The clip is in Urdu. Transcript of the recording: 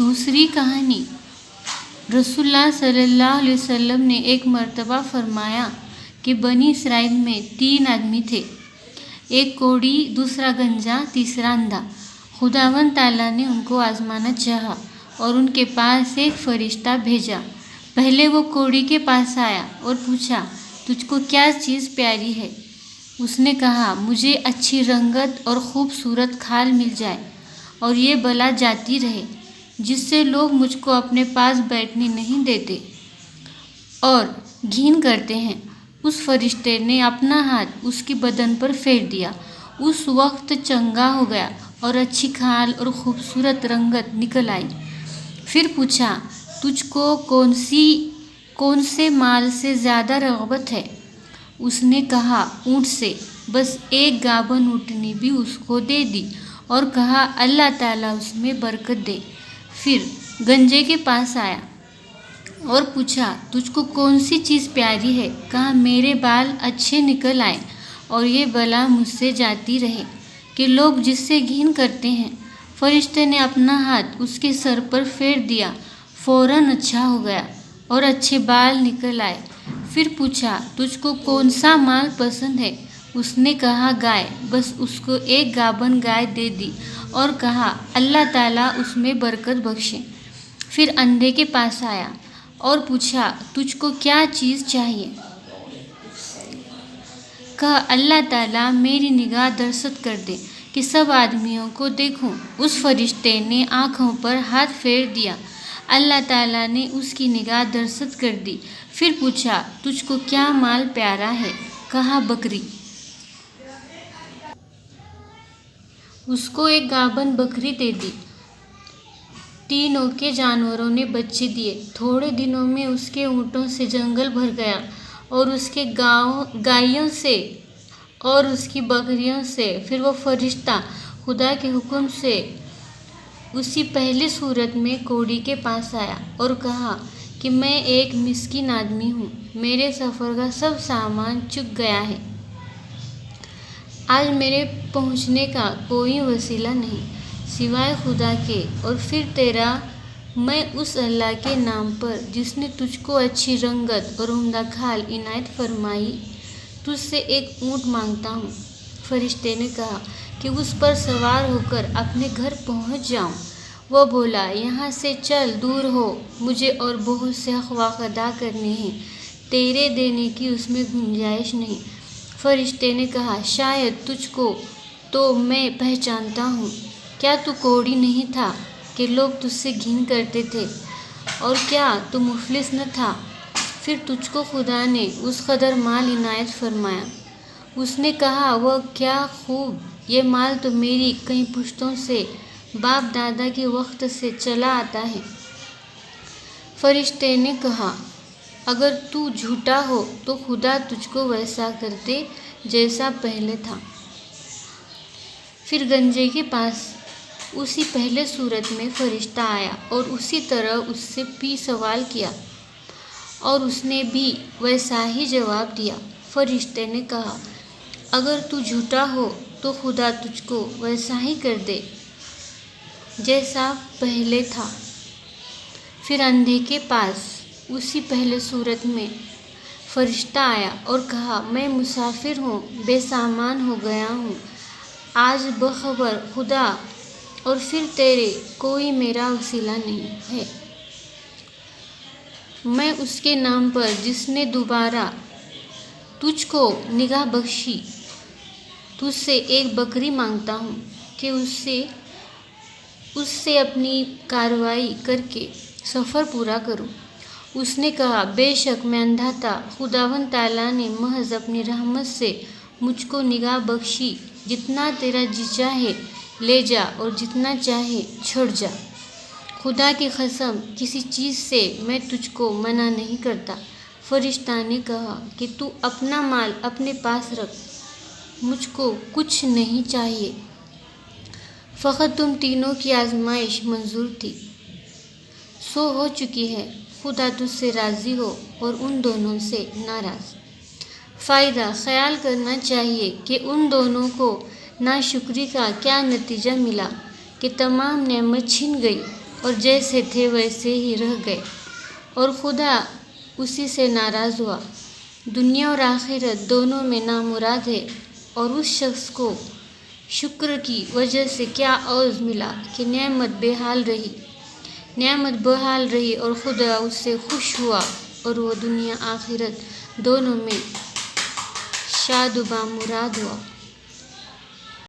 دوسری کہانی، رسول اللہ صلی اللہ علیہ وسلم نے ایک مرتبہ فرمایا کہ بنی اسرائیل میں 3 آدمی تھے، ایک کوڑی، دوسرا گنجا، تیسرا اندھا۔ خداوند تعالیٰ نے ان کو آزمانا چاہا اور ان کے پاس ایک فرشتہ بھیجا۔ پہلے وہ کوڑی کے پاس آیا اور پوچھا، تجھ کو کیا چیز پیاری ہے؟ اس نے کہا، مجھے اچھی رنگت اور خوبصورت کھال مل جائے اور یہ بلا جاتی رہے جس سے لوگ مجھ کو اپنے پاس بیٹھنے نہیں دیتے اور گھن کرتے ہیں۔ اس فرشتے نے اپنا ہاتھ اس کی بدن پر پھیر دیا، اس وقت چنگا ہو گیا اور اچھی کھال اور خوبصورت رنگت نکل آئی۔ پھر پوچھا، تجھ کو کون سے مال سے زیادہ رغبت ہے؟ اس نے کہا، اونٹ سے۔ بس ایک گابن اونٹنی بھی اس کو دے دی اور کہا، اللہ تعالیٰ اس میں برکت دے۔ پھر گنجے کے پاس آیا اور پوچھا، تجھ کو کون سی چیز پیاری ہے؟ کہا، میرے بال اچھے نکل آئے اور یہ بلا مجھ سے جاتی رہے کہ لوگ جس سے گھن کرتے ہیں۔ فرشتے نے اپنا ہاتھ اس کے سر پر پھیر دیا، فوراً اچھا ہو گیا اور اچھے بال نکل آئے۔ پھر پوچھا، تجھ کو کون سا مال پسند ہے؟ اس نے کہا، گائے۔ بس اس کو ایک گابن گائے دے دی اور کہا، اللہ تعالیٰ اس میں برکت بخشے۔ پھر اندھے کے پاس آیا اور پوچھا، تجھ کو کیا چیز چاہیے؟ کہا، اللہ تعالیٰ میری نگاہ درست کر دے کہ سب آدمیوں کو دیکھوں۔ اس فرشتے نے آنکھوں پر ہاتھ پھیر دیا، اللہ تعالیٰ نے اس کی نگاہ درست کر دی۔ پھر پوچھا، تجھ کو کیا مال پیارا ہے؟ کہا، بکری۔ اس کو ایک گابن بکری دے دی۔ تینوں کے جانوروں نے بچے دیے۔ تھوڑے دنوں میں اس کے اونٹوں سے جنگل بھر گیا اور اس کے گائیوں سے اور اس کی بکریوں سے۔ پھر وہ فرشتہ خدا کے حکم سے اسی پہلی صورت میں کوڑی کے پاس آیا اور کہا کہ میں ایک مسکین آدمی ہوں، میرے سفر کا سب سامان چک گیا ہے، آج میرے پہنچنے کا کوئی وسیلہ نہیں سوائے خدا کے اور پھر تیرا۔ میں اس اللہ کے نام پر جس نے تجھ کو اچھی رنگت اور عمدہ کھال عنایت فرمائی تجھ سے ایک اونٹ مانگتا ہوں۔ فرشتے نے کہا کہ اس پر سوار ہو کر اپنے گھر پہنچ جاؤں۔ وہ بولا، یہاں سے چل دور ہو، مجھے اور بہت سے حقوق ادا کرنے ہیں، تیرے دینے کی اس میں گنجائش نہیں۔ فرشتے نے کہا، شاید تجھ کو تو میں پہچانتا ہوں، کیا تو کوڑی نہیں تھا کہ لوگ تجھ سے گھن کرتے تھے، اور کیا تو مفلس نہ تھا؟ پھر تجھ کو خدا نے اس قدر مال عنایت فرمایا۔ اس نے کہا، وہ کیا خوب، یہ مال تو میری کئی پشتوں سے باپ دادا کے وقت سے چلا آتا ہے۔ فرشتے نے کہا، اگر تو جھوٹا ہو تو خدا تجھ کو ویسا کر دے جیسا پہلے تھا۔ پھر گنجے کے پاس اسی پہلے صورت میں فرشتہ آیا اور اسی طرح اس سے بھی سوال کیا اور اس نے بھی ویسا ہی جواب دیا۔ فرشتے نے کہا، اگر تو جھوٹا ہو تو خدا تجھ کو ویسا ہی کر دے جیسا پہلے تھا۔ پھر اندھے کے پاس اسی پہلے صورت میں فرشتہ آیا اور کہا، میں مسافر ہوں، بے سامان ہو گیا ہوں، آج بخبر خدا اور پھر تیرے کوئی میرا وسیلہ نہیں ہے۔ میں اس کے نام پر جس نے دوبارہ تجھ کو نگاہ بخشی تجھ سے ایک بکری مانگتا ہوں کہ اس سے اپنی کارروائی کر کے سفر پورا کروں۔ اس نے کہا، بے شک میں اندھا تھا، خداوند تعالیٰ نے محض اپنی رحمت سے مجھ کو نگاہ بخشی۔ جتنا تیرا جی چاہے لے جا اور جتنا چاہے چھوڑ جا، خدا کی قسم کسی چیز سے میں تجھ کو منع نہیں کرتا۔ فرشتہ نے کہا کہ تو اپنا مال اپنے پاس رکھ، مجھ کو کچھ نہیں چاہیے، فقط تم تینوں کی آزمائش منظور تھی، سو ہو چکی ہے، خدا تجھ سے راضی ہو اور ان دونوں سے ناراض۔ فائدہ خیال کرنا چاہیے کہ ان دونوں کو ناشکری کا کیا نتیجہ ملا کہ تمام نعمت چھن گئی اور جیسے تھے ویسے ہی رہ گئے، اور خدا اسی سے ناراض ہوا۔ دنیا اور آخرت دونوں میں نامراد ہے، اور اس شخص کو شکر کی وجہ سے کیا عوض ملا کہ نعمت بحال رہی اور خدا اس سے خوش ہوا اور وہ دنیا آخرت دونوں میں شاد و بامراد ہوا۔